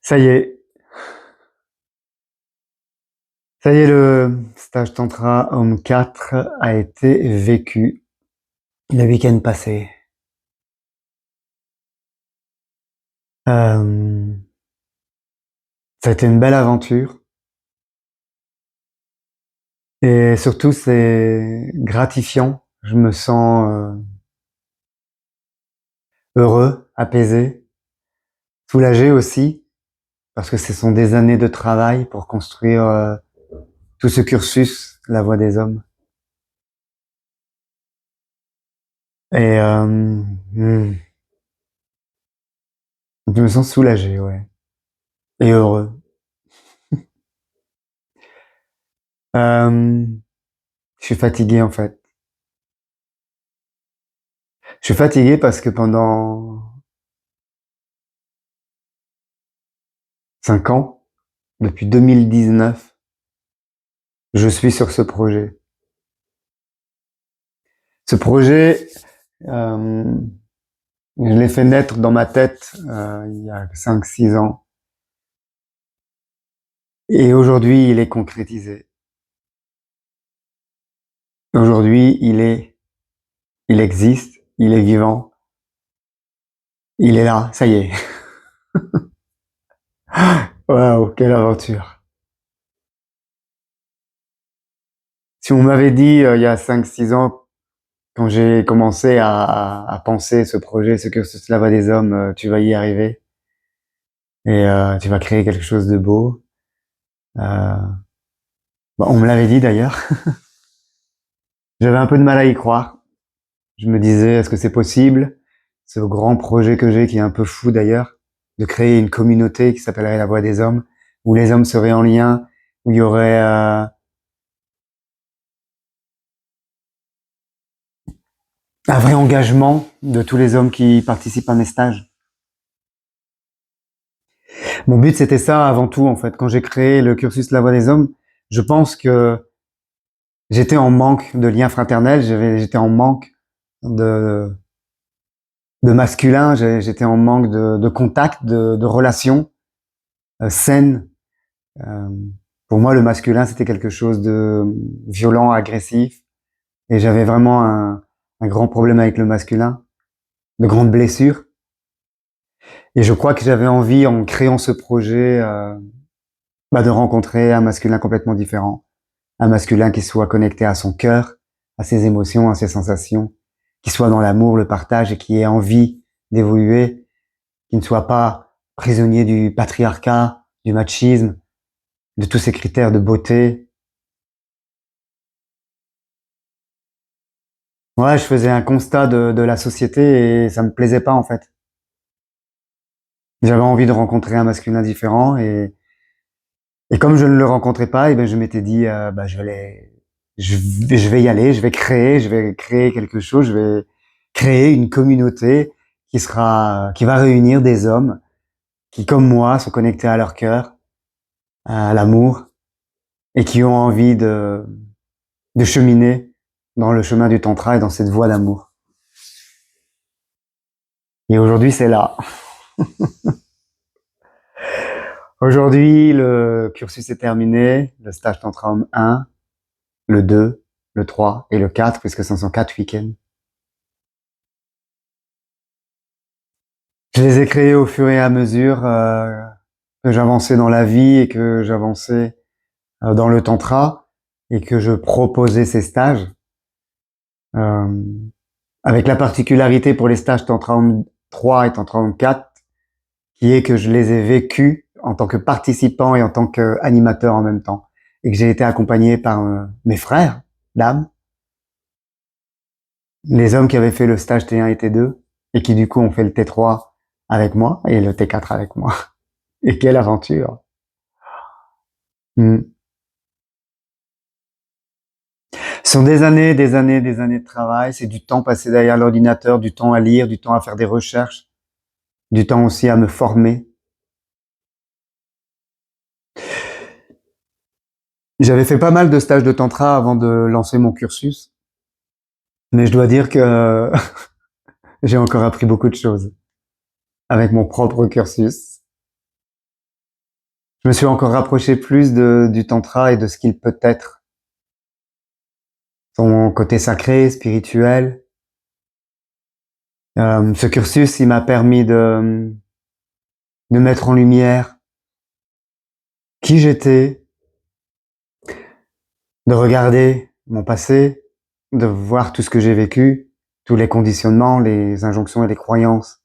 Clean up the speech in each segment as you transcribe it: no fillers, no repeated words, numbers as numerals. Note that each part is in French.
Ça y est, ça y est, le stage tantra homme 4 a été vécu le week-end passé. Euh, Ça a été une belle aventure et surtout c'est gratifiant. Je me sens heureux, apaisé, soulagé aussi parce que ce sont des années de travail pour construire tout ce cursus, la voie des hommes. Et je me sens soulagé, ouais, et heureux. Euh, je suis fatigué en fait. Je suis fatigué parce que pendant 5 ans, depuis 2019, je suis sur ce projet. Ce projet, euh, je l'ai fait naître dans ma tête il y a 5, 6 ans. Et aujourd'hui, il est concrétisé. Aujourd'hui, il existe, il est vivant, il est là, ça y est. Waouh, quelle aventure. Si on m'avait dit il y a 5, 6 ans, quand j'ai commencé à penser ce projet, ce cursus la voie des hommes, tu vas y arriver et tu vas créer quelque chose de beau. Euh, Bah, on me l'avait dit d'ailleurs. J'avais un peu de mal à y croire. Je me disais, est-ce que c'est possible? Ce grand projet que j'ai, qui est un peu fou d'ailleurs, de créer une communauté qui s'appellerait la Voix des Hommes, où les hommes seraient en lien, où il y aurait un vrai engagement de tous les hommes qui participent à mes stages. Mon but, c'était ça avant tout, en fait. Quand j'ai créé le cursus La Voix des Hommes, je pense que j'étais en manque de liens fraternels, j'étais en manque de, de masculin, j'étais en manque de contact, de relations saines. Euh, pour moi, le masculin, c'était quelque chose de violent, agressif, et j'avais vraiment un grand problème avec le masculin, de grandes blessures. Et je crois que j'avais envie, en créant ce projet, de rencontrer un masculin complètement différent, un masculin qui soit connecté à son cœur, à ses émotions, à ses sensations, qui soit dans l'amour, le partage et qui ait envie d'évoluer, qui ne soit pas prisonnier du patriarcat, du machisme, de tous ces critères de beauté. Ouais, je faisais un constat de la société et ça me plaisait pas en fait. J'avais envie de rencontrer un masculin différent et comme je ne le rencontrais pas, et ben je m'étais dit je vais y aller, je vais créer quelque chose, je vais créer une communauté qui va réunir des hommes qui comme moi sont connectés à leur cœur, à l'amour et qui ont envie de cheminer dans le chemin du tantra et dans cette voie d'amour. Et aujourd'hui, c'est là. Aujourd'hui, le cursus est terminé, le stage Tantra Homme 1, le 2, le 3 et le 4, puisque ce sont 4 week-ends. Je les ai créés au fur et à mesure que j'avançais dans la vie et que j'avançais dans le Tantra et que je proposais ces stages. Euh, Avec la particularité pour les stages Tantra Homme 3 et Tantra Homme 4, qui est que je les ai vécus en tant que participant et en tant qu'animateur en même temps. Et que j'ai été accompagné par mes frères d'âme, les hommes qui avaient fait le stage T1 et T2, et qui du coup ont fait le T3 avec moi, et le T4 avec moi. Et quelle aventure! Mm. Ce sont des années, des années, des années de travail, c'est du temps passé derrière l'ordinateur, du temps à lire, du temps à faire des recherches, du temps aussi à me former. J'avais fait pas mal de stages de tantra avant de lancer mon cursus, mais je dois dire que j'ai encore appris beaucoup de choses avec mon propre cursus. je me suis encore rapproché plus du tantra et de ce qu'il peut être. Son côté sacré, spirituel. Ce cursus, il m'a permis de mettre en lumière qui j'étais, de regarder mon passé, de voir tout ce que j'ai vécu, tous les conditionnements, les injonctions et les croyances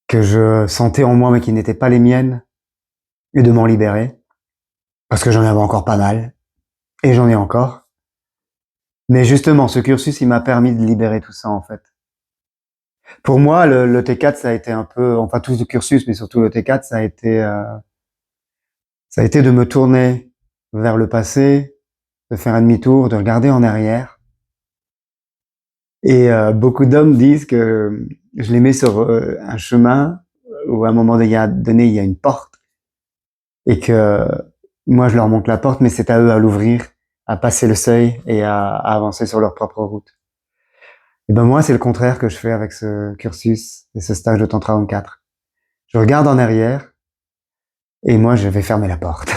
que je sentais en moi mais qui n'étaient pas les miennes, et de m'en libérer, parce que j'en avais encore pas mal, et j'en ai encore. Mais justement, ce cursus, il m'a permis de libérer tout ça en fait. Pour moi, le T4, ça a été un peu, enfin tout le cursus, mais surtout le T4, ça a été de me tourner vers le passé, de faire un demi-tour, de regarder en arrière. Et beaucoup d'hommes disent que je les mets sur un chemin où à un moment donné, il y a une porte et que moi, je leur montre la porte, mais c'est à eux à l'ouvrir, à passer le seuil et à avancer sur leur propre route. Et ben moi, c'est le contraire que je fais avec ce cursus et ce stage de Tantra en 4. Je regarde en arrière et moi, je vais fermer la porte.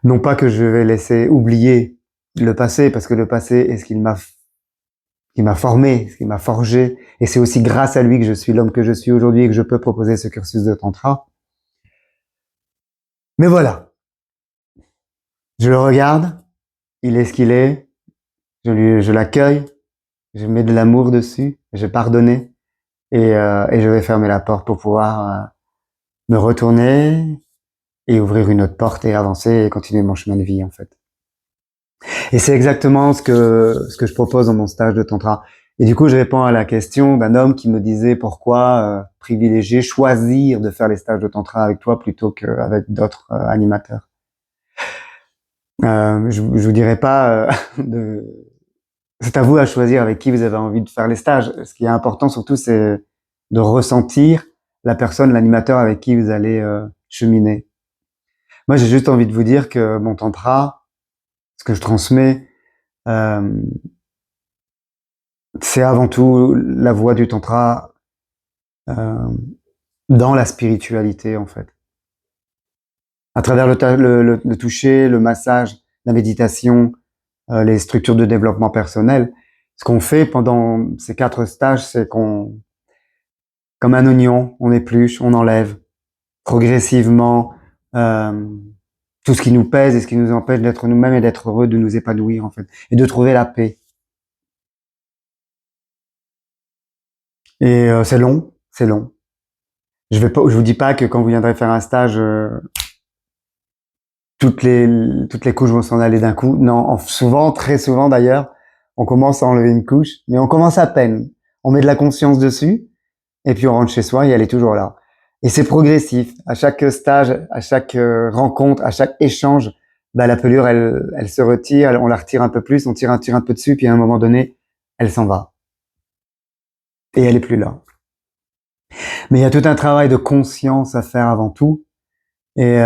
Non pas que je vais laisser oublier le passé, parce que le passé est ce qui m'a formé, ce qui m'a forgé, et c'est aussi grâce à lui que je suis l'homme que je suis aujourd'hui et que je peux proposer ce cursus de Tantra. Mais voilà, je le regarde, il est ce qu'il est, je l'accueille, je mets de l'amour dessus, je pardonne et je vais fermer la porte pour pouvoir me retourner et ouvrir une autre porte et avancer et continuer mon chemin de vie en fait. Et c'est exactement ce que je propose dans mon stage de tantra. Et du coup, je réponds à la question d'un homme qui me disait pourquoi privilégier, choisir de faire les stages de tantra avec toi plutôt qu'avec d'autres animateurs. Je vous dirais pas de... C'est à vous à choisir avec qui vous avez envie de faire les stages. Ce qui est important surtout, c'est de ressentir la personne, l'animateur avec qui vous allez cheminer. Moi, j'ai juste envie de vous dire que mon tantra, ce que je transmets, euh, c'est avant tout la voie du tantra euh, dans la spiritualité en fait. À travers le toucher, le massage, la méditation, les structures de développement personnel, ce qu'on fait pendant ces 4 stages, c'est qu'on, comme un oignon, on épluche, on enlève progressivement euh, tout ce qui nous pèse et ce qui nous empêche d'être nous-mêmes et d'être heureux, de nous épanouir en fait, et de trouver la paix. Et c'est long, c'est long. Je vous dis pas que quand vous viendrez faire un stage, toutes les couches vont s'en aller d'un coup. Non, souvent, très souvent d'ailleurs, on commence à enlever une couche, mais on commence à peine. On met de la conscience dessus, et puis on rentre chez soi et elle est toujours là. Et c'est progressif. À chaque stage, à chaque rencontre, à chaque échange, bah, la pelure, elle se retire, on la retire un peu plus, on tire un peu dessus, puis à un moment donné, elle s'en va. Et elle est plus là. Mais il y a tout un travail de conscience à faire avant tout, et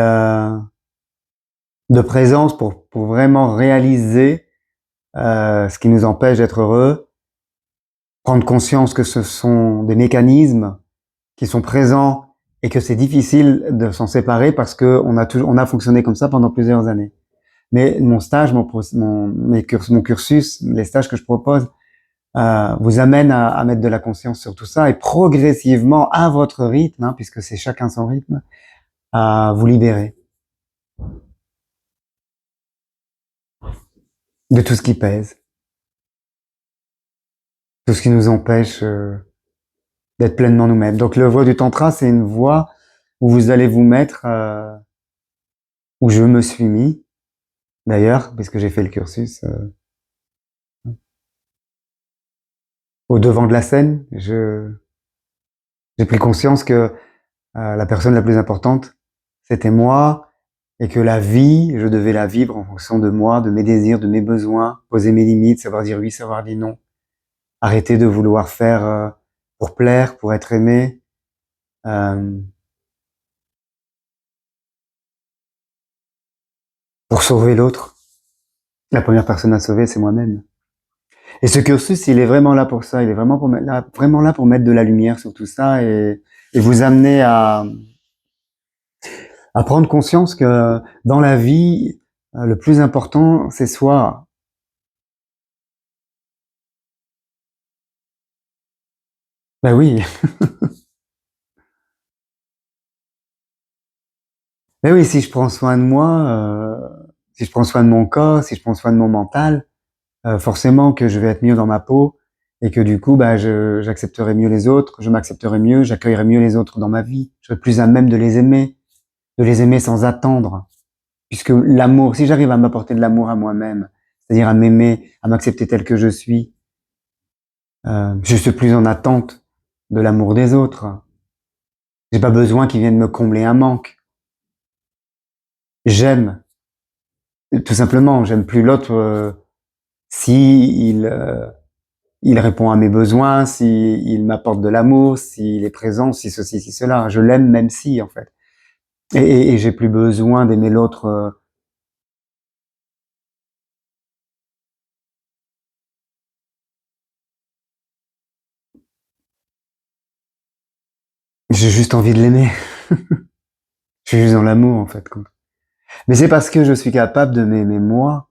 de présence pour vraiment réaliser ce qui nous empêche d'être heureux, prendre conscience que ce sont des mécanismes qui sont présents et que c'est difficile de s'en séparer parce que on a fonctionné comme ça pendant plusieurs années. Mais mon stage, mon cursus, les stages que je propose, vous amènent à mettre de la conscience sur tout ça et progressivement, à votre rythme, hein, puisque c'est chacun son rythme, à vous libérer de tout ce qui pèse, tout ce qui nous empêche d'être pleinement nous-mêmes. Donc le voie du tantra, c'est une voie où vous allez vous mettre, où je me suis mis, d'ailleurs, puisque j'ai fait le cursus, au devant de la scène. J'ai pris conscience que la personne la plus importante, c'était moi, et que la vie, je devais la vivre en fonction de moi, de mes désirs, de mes besoins, poser mes limites, savoir dire oui, savoir dire non, arrêter de vouloir faire pour plaire, pour être aimé, euh, pour sauver l'autre. La première personne à sauver, c'est moi-même. Et ce cursus, il est vraiment là pour ça. Il est vraiment vraiment là pour mettre de la lumière sur tout ça et vous amener à prendre conscience que dans la vie, le plus important, c'est soi. Ben oui, ben oui, si je prends soin de moi, si je prends soin de mon corps, si je prends soin de mon mental, forcément que je vais être mieux dans ma peau et que du coup, bah, j'accepterai mieux les autres, je m'accepterai mieux, j'accueillerai mieux les autres dans ma vie. Je serai plus à même de les aimer sans attendre. Puisque l'amour, si j'arrive à m'apporter de l'amour à moi-même, c'est-à-dire à m'aimer, à m'accepter tel que je suis, je suis plus en attente de l'amour des autres. J'ai pas besoin qu'ils viennent me combler un manque. J'aime, tout simplement, j'aime plus l'autre si il répond à mes besoins, si il m'apporte de l'amour, s'il est présent, si ceci, si cela. Je l'aime même si, en fait. Et j'ai plus besoin d'aimer l'autre. J'ai juste envie de l'aimer. Je suis juste dans l'amour, en fait. Quoi. Mais c'est parce que je suis capable de m'aimer moi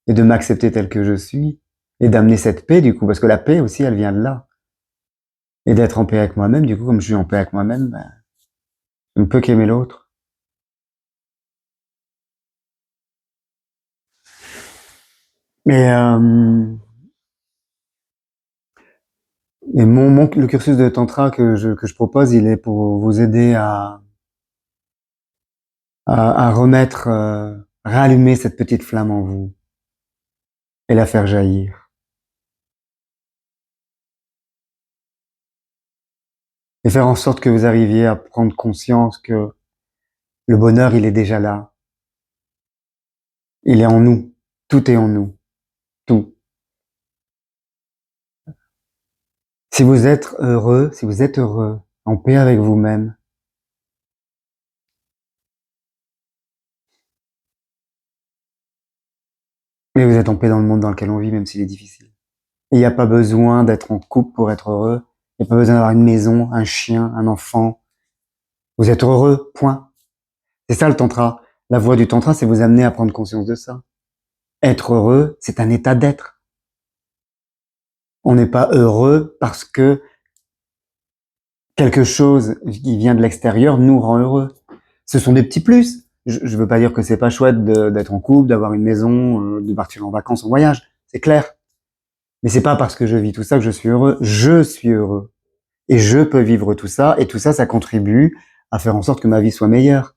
et de m'accepter tel que je suis et d'amener cette paix, du coup, parce que la paix aussi, elle vient de là. Et d'être en paix avec moi-même, du coup, comme je suis en paix avec moi-même, ben, je ne peux qu'aimer l'autre. Et, le cursus de tantra que je propose, il est pour vous aider à remettre, rallumer cette petite flamme en vous et la faire jaillir. Et faire en sorte que vous arriviez à prendre conscience que le bonheur, il est déjà là. Il est en nous. Tout est en nous. Tout. Si vous êtes heureux, en paix avec vous-même, mais vous êtes en paix dans le monde dans lequel on vit, même s'il est difficile. Et il n'y a pas besoin d'être en couple pour être heureux. Il n'y a pas besoin d'avoir une maison, un chien, un enfant. Vous êtes heureux, point. C'est ça le tantra. La voie du tantra, c'est vous amener à prendre conscience de ça. Être heureux, c'est un état d'être. On n'est pas heureux parce que quelque chose qui vient de l'extérieur nous rend heureux. Ce sont des petits plus. Je veux pas dire que c'est pas chouette d'être en couple, d'avoir une maison, de partir en vacances, en voyage. C'est clair. Mais c'est pas parce que je vis tout ça que je suis heureux. Je suis heureux. Et je peux vivre tout ça. Et tout ça, ça contribue à faire en sorte que ma vie soit meilleure.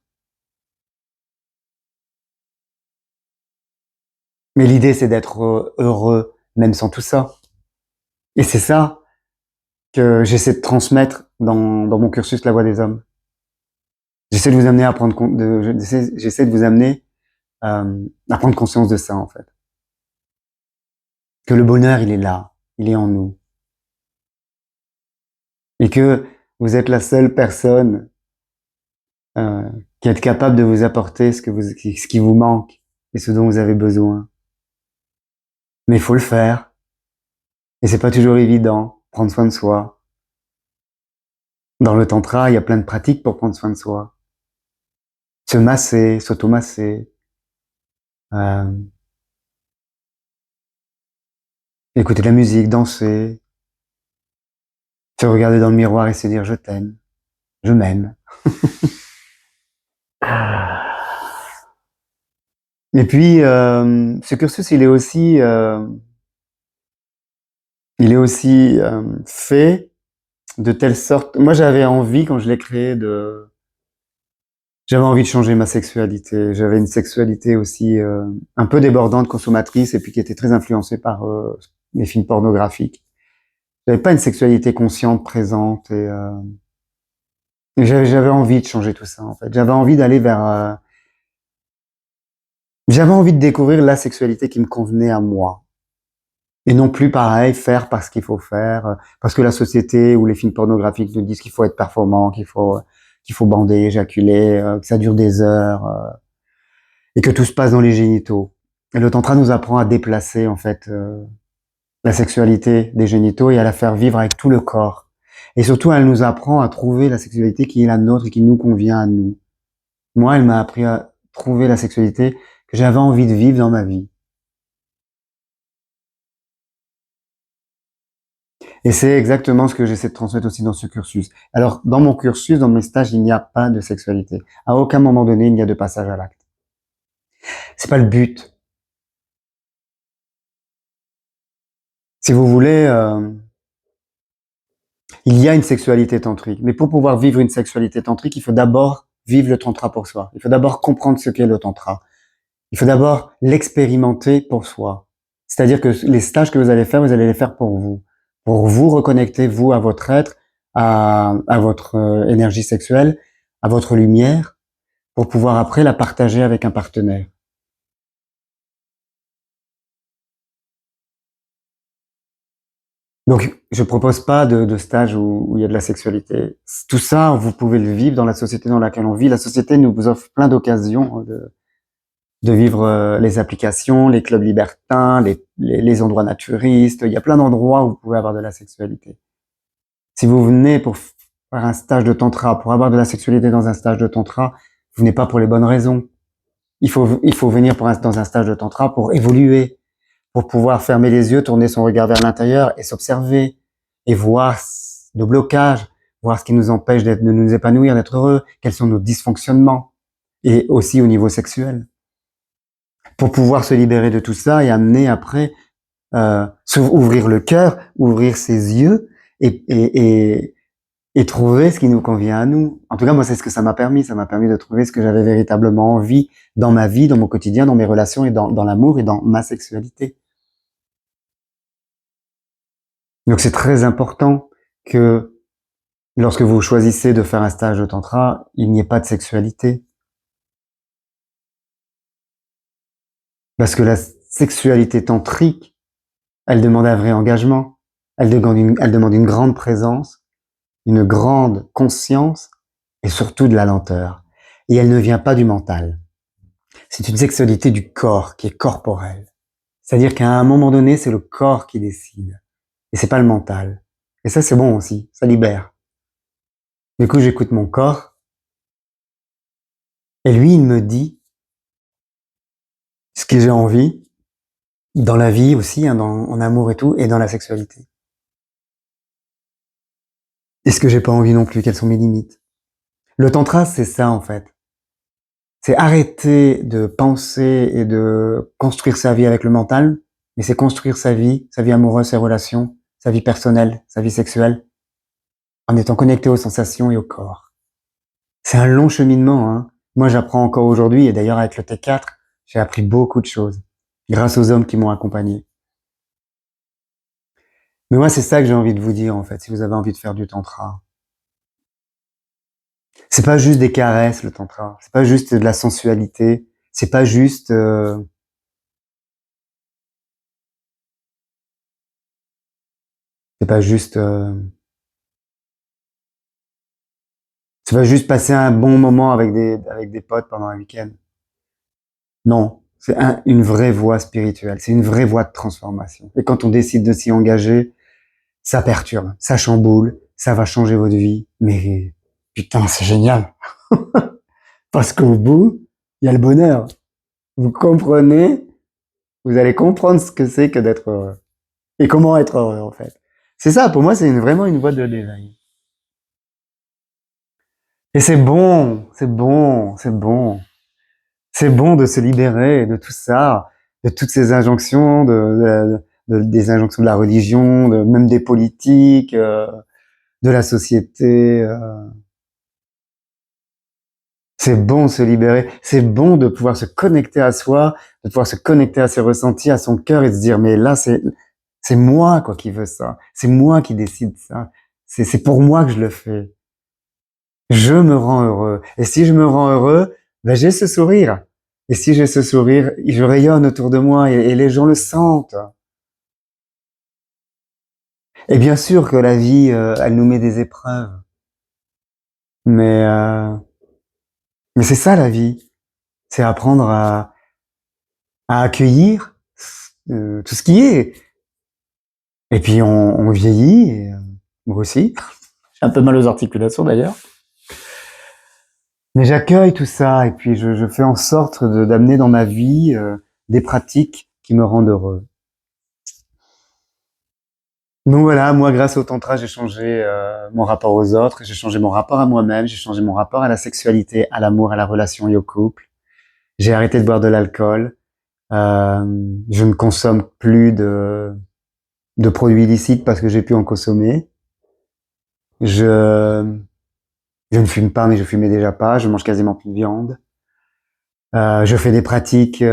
Mais l'idée, c'est d'être heureux, même sans tout ça. Et c'est ça que j'essaie de transmettre dans mon cursus La Voix des Hommes. J'essaie de vous amener à prendre compte j'essaie de vous amener à prendre conscience de ça, en fait. Que le bonheur, il est là. Il est en nous. Et que vous êtes la seule personne euh, qui est capable de vous apporter ce qui vous manque et ce dont vous avez besoin. Mais il faut le faire. Et c'est pas toujours évident. Prendre soin de soi. Dans le tantra, il y a plein de pratiques pour prendre soin de soi. Se masser, s'automasser, euh, écouter de la musique, danser, se regarder dans le miroir et se dire je t'aime, je m'aime. Et puis, ce cursus, il est aussi fait de telle sorte. Moi, j'avais envie quand je l'ai créé j'avais envie de changer ma sexualité. J'avais une sexualité aussi un peu débordante, consommatrice, et puis qui était très influencée par les films pornographiques. J'avais pas une sexualité consciente, présente, et j'avais envie de changer tout ça. En fait, j'avais envie d'aller vers, j'avais envie de découvrir la sexualité qui me convenait à moi. Et non plus pareil, faire parce qu'il faut faire, parce que la société ou les films pornographiques nous disent qu'il faut être performant, qu'il faut bander, éjaculer, que ça dure des heures, et que tout se passe dans les génitaux. Et le tantra nous apprend à déplacer en fait la sexualité des génitaux et à la faire vivre avec tout le corps. Et surtout, elle nous apprend à trouver la sexualité qui est la nôtre et qui nous convient à nous. Moi, elle m'a appris à trouver la sexualité que j'avais envie de vivre dans ma vie. Et c'est exactement ce que j'essaie de transmettre aussi dans ce cursus. Alors, dans mon cursus, dans mes stages, il n'y a pas de sexualité. À aucun moment donné, il n'y a de passage à l'acte. C'est pas le but. Si vous voulez, il y a une sexualité tantrique. Mais pour pouvoir vivre une sexualité tantrique, il faut d'abord vivre le tantra pour soi. Il faut d'abord comprendre ce qu'est le tantra. Il faut d'abord l'expérimenter pour soi. C'est-à-dire que les stages que vous allez faire, vous allez les faire pour vous reconnecter, vous, à votre être, à votre énergie sexuelle, à votre lumière, pour pouvoir après la partager avec un partenaire. Donc, je propose pas de stage où il y a de la sexualité. Tout ça, vous pouvez le vivre dans la société dans laquelle on vit. La société nous offre plein d'occasions de vivre les applications, les clubs libertins, les endroits naturistes. Il y a plein d'endroits où vous pouvez avoir de la sexualité. Si vous venez pour faire un stage de tantra, pour avoir de la sexualité dans un stage de tantra, vous venez pas pour les bonnes raisons. Il faut venir dans un stage de tantra pour évoluer, pour pouvoir fermer les yeux, tourner son regard vers l'intérieur et s'observer et voir nos blocages, voir ce qui nous empêche de nous épanouir, d'être heureux, quels sont nos dysfonctionnements et aussi au niveau sexuel. Pour pouvoir se libérer de tout ça et amener après ouvrir le cœur, ouvrir ses yeux et trouver ce qui nous convient à nous. En tout cas, moi, c'est ce que ça m'a permis. Ça m'a permis de trouver ce que j'avais véritablement envie dans ma vie, dans mon quotidien, dans mes relations et dans l'amour et dans ma sexualité. Donc, c'est très important que lorsque vous choisissez de faire un stage de tantra, il n'y ait pas de sexualité. Parce que la sexualité tantrique, elle demande un vrai engagement. Elle demande une grande présence, une grande conscience et surtout de la lenteur. Et elle ne vient pas du mental. C'est une sexualité du corps qui est corporelle. C'est-à-dire qu'à un moment donné, c'est le corps qui décide. Et c'est pas le mental. Et ça, c'est bon aussi. Ça libère. Du coup, j'écoute mon corps. Et lui, il me dit ce que j'ai envie. Dans la vie aussi, hein, en amour et tout. Et dans la sexualité. Et ce que j'ai pas envie non plus. Quelles sont mes limites. Le tantra, c'est ça, en fait. C'est arrêter de penser et de construire sa vie avec le mental, mais c'est construire sa vie amoureuse, ses relations, sa vie personnelle, sa vie sexuelle, en étant connecté aux sensations et au corps. C'est un long cheminement, hein. Moi, j'apprends encore aujourd'hui, et d'ailleurs avec le T4, j'ai appris beaucoup de choses, grâce aux hommes qui m'ont accompagné. Mais moi, c'est ça que j'ai envie de vous dire, en fait, si vous avez envie de faire du tantra. C'est pas juste des caresses, le tantra. C'est pas juste de la sensualité. C'est pas juste, c'est pas juste, c'est pas juste passer un bon moment avec des potes pendant un week-end. Non. C'est une vraie voie spirituelle. C'est une vraie voie de transformation. Et quand on décide de s'y engager, ça perturbe, ça chamboule, ça va changer votre vie. Mais putain, c'est génial. Parce qu'au bout, il y a le bonheur. Vous comprenez, vous allez comprendre ce que c'est que d'être heureux. Et comment être heureux, en fait. C'est ça, pour moi, c'est vraiment une voie de l'éveil. Et c'est bon, c'est bon, c'est bon. C'est bon de se libérer de tout ça, de toutes ces injonctions, des injonctions de la religion, même des politiques, de la société. C'est bon de se libérer. C'est bon de pouvoir se connecter à soi, de pouvoir se connecter à ses ressentis, à son cœur et se dire, mais là, c'est moi, quoi, qui veux ça. C'est moi qui décide ça. C'est pour moi que je le fais. Je me rends heureux. Et si je me rends heureux, ben j'ai ce sourire. Et si j'ai ce sourire, je rayonne autour de moi et les gens le sentent. Et bien sûr que la vie, elle nous met des épreuves. Mais, euh, mais c'est ça la vie. C'est apprendre à accueillir tout ce qui est. Et puis on vieillit, et, moi aussi. J'ai un peu mal aux articulations d'ailleurs. Mais j'accueille tout ça et puis je fais en sorte d'amener dans ma vie des pratiques qui me rendent heureux. Donc voilà, moi grâce au tantra, j'ai changé mon rapport aux autres, j'ai changé mon rapport à moi-même, j'ai changé mon rapport à la sexualité, à l'amour, à la relation et au couple. J'ai arrêté de boire de l'alcool. Je ne consomme plus de produits illicites parce que j'ai pu en consommer. Je, je ne fume pas, mais je fumais déjà pas. Je mange quasiment plus de viande. Je fais des pratiques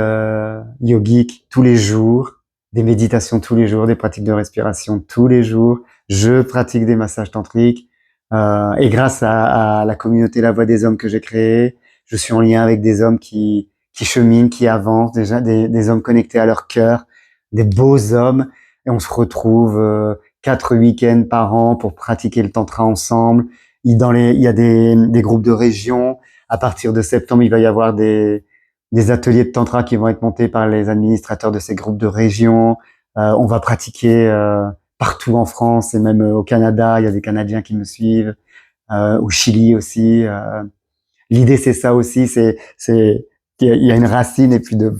yogiques tous les jours, des méditations tous les jours, des pratiques de respiration tous les jours. Je pratique des massages tantriques. Et grâce à la communauté La Voix des Hommes que j'ai créée, je suis en lien avec des hommes qui cheminent, qui avancent, déjà des hommes connectés à leur cœur, des beaux hommes. Et on se retrouve 4 week-ends par an pour pratiquer le tantra ensemble. Il y a des groupes de région. À partir de septembre, il va y avoir des ateliers de tantra qui vont être montés par les administrateurs de ces groupes de région. On va pratiquer partout en France et même au Canada. Il y a des Canadiens qui me suivent, au Chili aussi. L'idée, c'est ça aussi, c'est qu'il y a une racine et puis de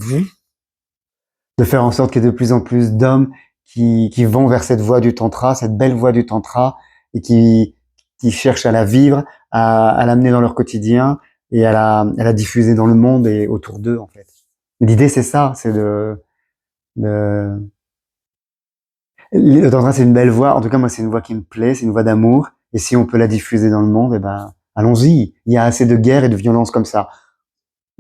faire en sorte qu'il y ait de plus en plus d'hommes qui vont vers cette voie du tantra, cette belle voie du tantra, et qui cherchent à la vivre, à l'amener dans leur quotidien et à la diffuser dans le monde et autour d'eux, en fait. L'idée, c'est ça, c'est de... Le tantra, c'est une belle voie. En tout cas, moi, c'est une voie qui me plaît, c'est une voie d'amour. Et si on peut la diffuser dans le monde, eh ben, allons-y. Il y a assez de guerres et de violences comme ça.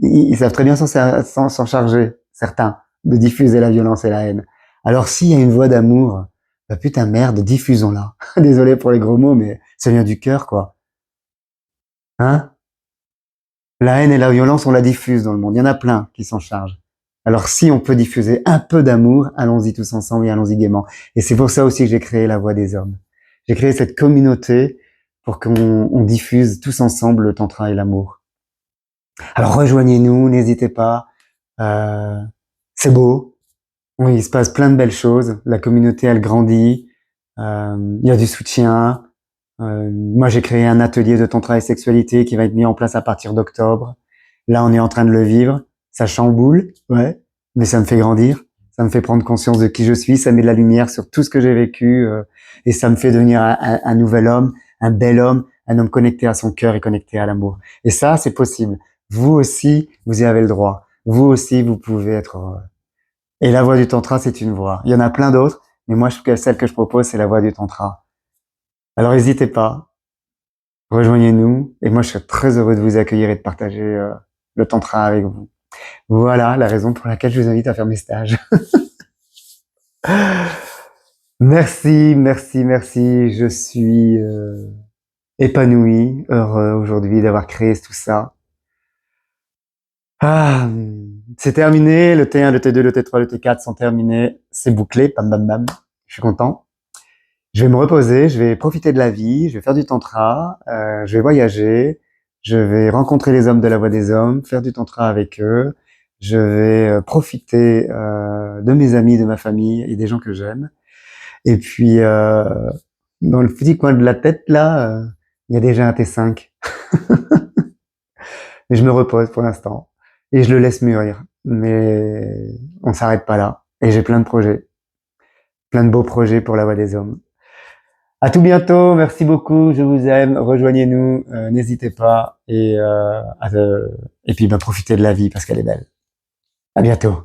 Ils savent très bien s'en charger, certains, de diffuser la violence et la haine. Alors s'il y a une voix d'amour, bah putain merde, diffusons-la. Désolé pour les gros mots, mais ça vient du cœur, quoi. Hein? La haine et la violence, on la diffuse dans le monde. Il y en a plein qui s'en chargent. Alors si on peut diffuser un peu d'amour, allons-y tous ensemble et allons-y gaiement. Et c'est pour ça aussi que j'ai créé la Voix des Hommes. J'ai créé cette communauté pour qu'on diffuse tous ensemble le tantra et l'amour. Alors rejoignez-nous, n'hésitez pas. Euh, c'est beau. Oui, il se passe plein de belles choses. La communauté, elle grandit. Il y a du soutien. Moi, j'ai créé un atelier de tantra et sexualité qui va être mis en place à partir d'octobre. Là, on est en train de le vivre. Ça chamboule, ouais, mais ça me fait grandir. Ça me fait prendre conscience de qui je suis. Ça met de la lumière sur tout ce que j'ai vécu et ça me fait devenir un nouvel homme, un bel homme, un homme connecté à son cœur et connecté à l'amour. Et ça, c'est possible. Vous aussi, vous y avez le droit. Vous aussi, vous pouvez être heureux. Et la voie du tantra, c'est une voie. Il y en a plein d'autres, mais moi, celle que je propose, c'est la voie du tantra. Alors, n'hésitez pas, rejoignez-nous, et moi, je serais très heureux de vous accueillir et de partager le tantra avec vous. Voilà la raison pour laquelle je vous invite à faire mes stages. Merci, merci, merci. Je suis épanoui, heureux aujourd'hui d'avoir créé tout ça. Ah, c'est terminé. Le T1, le T2, le T3, le T4 sont terminés. C'est bouclé. Bam, bam, bam. Je suis content. Je vais me reposer, je vais profiter de la vie, je vais faire du tantra, je vais voyager, je vais rencontrer les hommes de la Voix des Hommes, faire du tantra avec eux, je vais profiter de mes amis, de ma famille et des gens que j'aime. Et puis, dans le petit coin de la tête, là, il y a déjà un T5. Et je me repose pour l'instant. Et je le laisse mûrir. Mais on s'arrête pas là. Et j'ai plein de projets. Plein de beaux projets pour la Voix des Hommes. À tout bientôt, merci beaucoup, je vous aime, rejoignez-nous, n'hésitez pas et puis profitez de la vie parce qu'elle est belle. À bientôt.